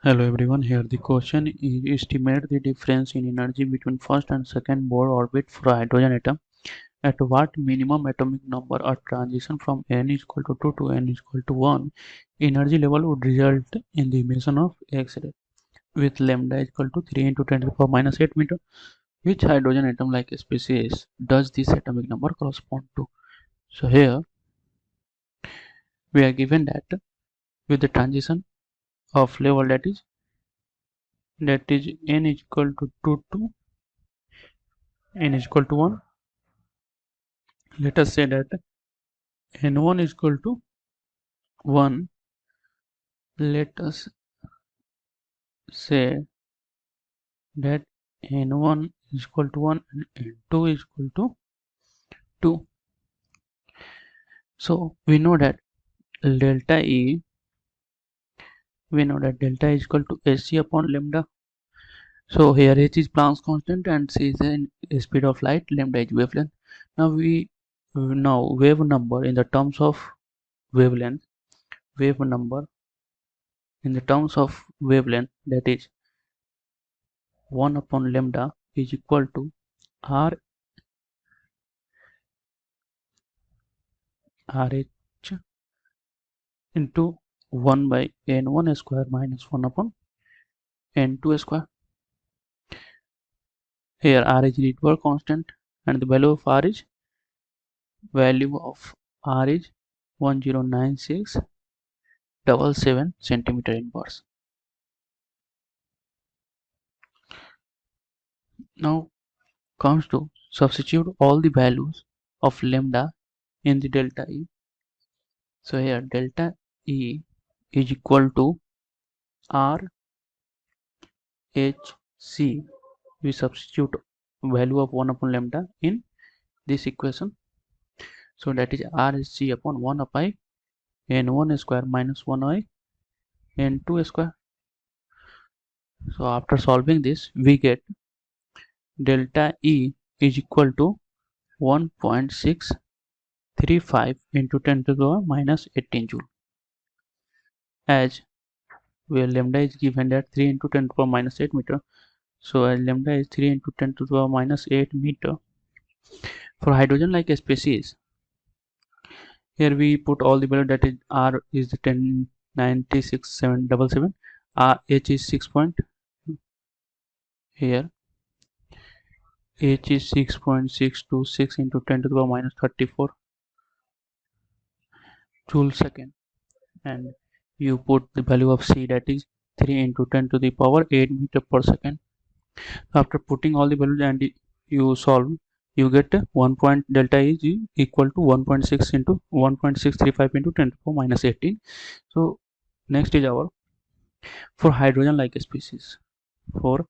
Hello everyone, here the question is estimate the difference in energy between first and second Bohr orbit for a hydrogen atom. At what minimum atomic number a transition from n is equal to 2 to n is equal to 1 energy level would result in the emission of X-ray with lambda is equal to 3 into 10 to the power minus 8 meter. Which hydrogen atom like species does this atomic number correspond to? So here we are given that with the transition of level that is n is equal to 2 to n is equal to 1. Let us say that n1 is equal to 1. Let us say that n1 is equal to 1 and n2 is equal to 2. So we know that delta E, is equal to Hc upon lambda. So here h is Planck's constant and c is the speed of light, lambda is wavelength. Now wave number in the terms of wavelength, that is 1 upon lambda is equal to r rh into 1 by n1 square minus 1 upon n2 square. Here r is Rydberg constant and the value of r is 109677 centimeter inverse. Now comes to substitute all the values of lambda in the delta E. So here delta E is equal to r h c. We substitute value of 1 upon lambda in this equation. So that is r is c upon 1 upon n1 square minus 1 by n2 square. So after solving this, we get delta E is equal to 1.635 into 10 to the power minus 18 joule. As where lambda is given at 3 into 10 to the power minus 8 meter. So as lambda is 3 into 10 to the power minus 8 meter. For hydrogen like species, here we put all the value, that is R is 1096,777, H is 6 point, here H is 6.626 into 10 to the power minus 34 joule second, and you put the value of C, that is 3 into 10 to the power 8 meter per second. After putting all the values and you solve, you get 1 point delta is equal to 1.6 into 1.635 into 10 to the power minus 18. So next is our for hydrogen like species. For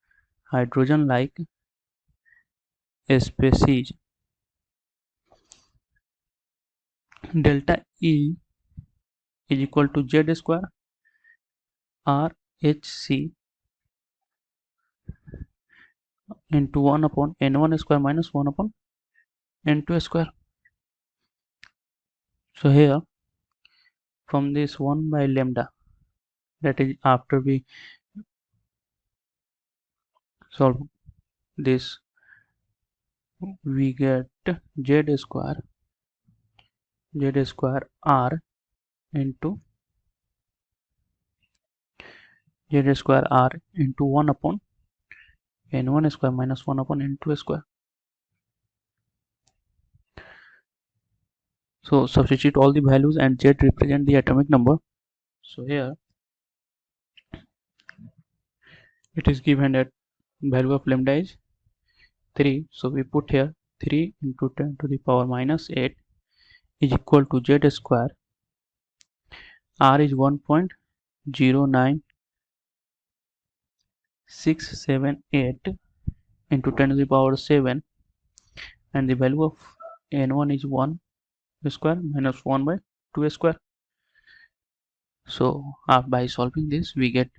hydrogen like species, delta E is equal to Z square RHC into 1 upon N1 square minus 1 upon N2 square. So here from this 1 by lambda, that is after we solve this, we get Z square R into Z square R into 1 upon N1 square minus 1 upon N2 square. So substitute all the values and Z represent the atomic number. So here it is given that value of lambda is 3. So we put here 3 into 10 to the power minus 8 is equal to Z square. R is 1.09678 into 10 to the power 7, and the value of n1 is 1 square minus 1 by 2 square. So by solving this, we get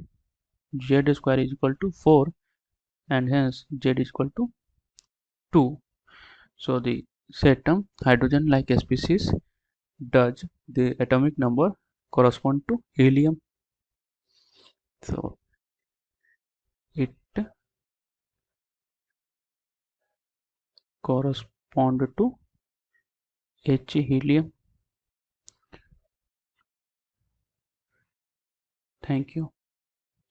Z square is equal to 4 and hence Z is equal to 2. So the said term hydrogen like species does the atomic number correspond to helium. So correspond to He helium. Thank you.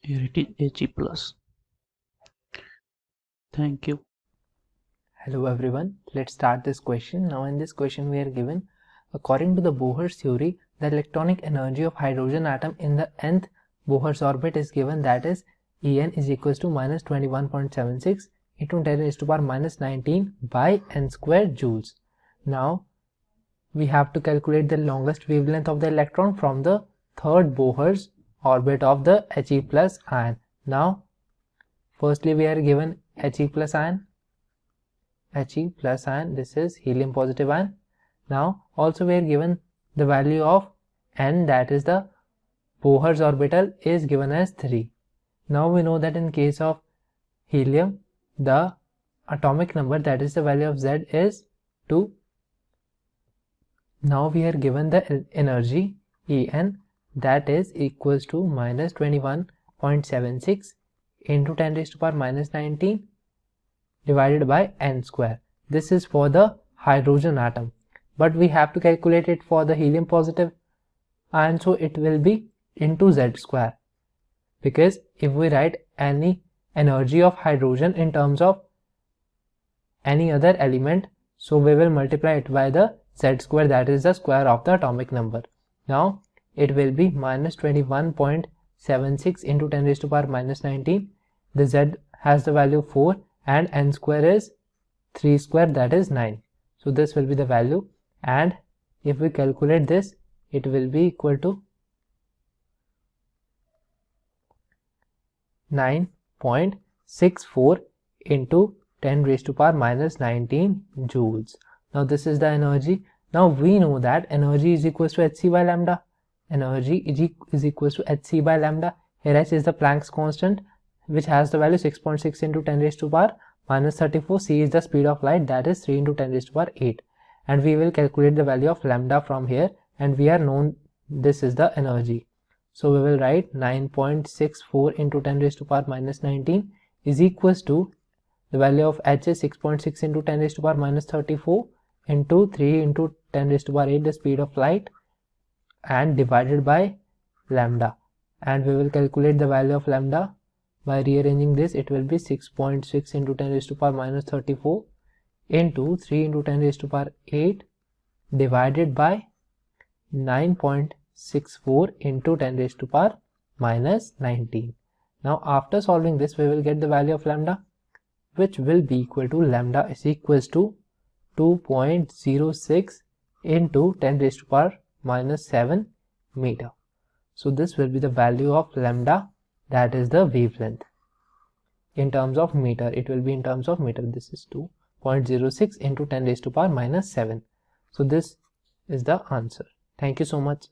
Here it is He plus. Thank you. Hello everyone, let's start this question. Now in this question we are given, according to the Bohr's theory, the electronic energy of hydrogen atom in the nth Bohr's orbit is given, that is En is equals to minus 21.76 into 10 raised to power minus 19 by n squared joules. Now we have to calculate the longest wavelength of the electron from the third Bohr's orbit of the He plus ion. Now firstly we are given He plus ion, He plus ion, this is helium positive ion. Now also we are given the value of n, that is the Bohr's orbital is given as 3. Now we know that in case of helium the atomic number, that is the value of Z, is 2. Now we are given the energy En, that is equals to minus 21.76 into 10 raised to power minus 19 divided by n square. This is for the hydrogen atom, but we have to calculate it for the helium positive ion, so it will be into Z square, because if we write any energy of hydrogen in terms of any other element, so we will multiply it by the Z square, that is the square of the atomic number. Now it will be minus 21.76 into 10 raised to power minus 19. The Z has the value 4 and n square is 3 square, that is 9. So this will be the value, and if we calculate this, it will be equal to 9.64 into 10 raised to power minus 19 joules. Now this is the energy. Now we know that energy is equals to hc by lambda. Energy is equals to hc by lambda. Here h is the Planck's constant, which has the value 6.6 into 10 raised to power minus 34. C is the speed of light, that is 3 into 10 raised to power 8. And we will calculate the value of lambda from here, and we are known this is the energy. So we will write 9.64 into 10 raised to power minus 19 is equals to the value of h is 6.6 into 10 raised to power minus 34 into 3 into 10 raised to power 8, the speed of light, and divided by lambda. And we will calculate the value of lambda by rearranging this. It will be 6.6 into 10 raised to power minus 34 into 3 into 10 raised to power 8 divided by 9.64 into 10 raised to power minus 19. Now after solving this, we will get the value of lambda, which will be equal to lambda is equals to 2.06 into 10 raised to power minus 7 meter. So this will be the value of lambda, that is the wavelength. In terms of meter, it will be in terms of meter. This is 2.06 into 10 raised to power minus 7. So this is the answer. Thank you so much.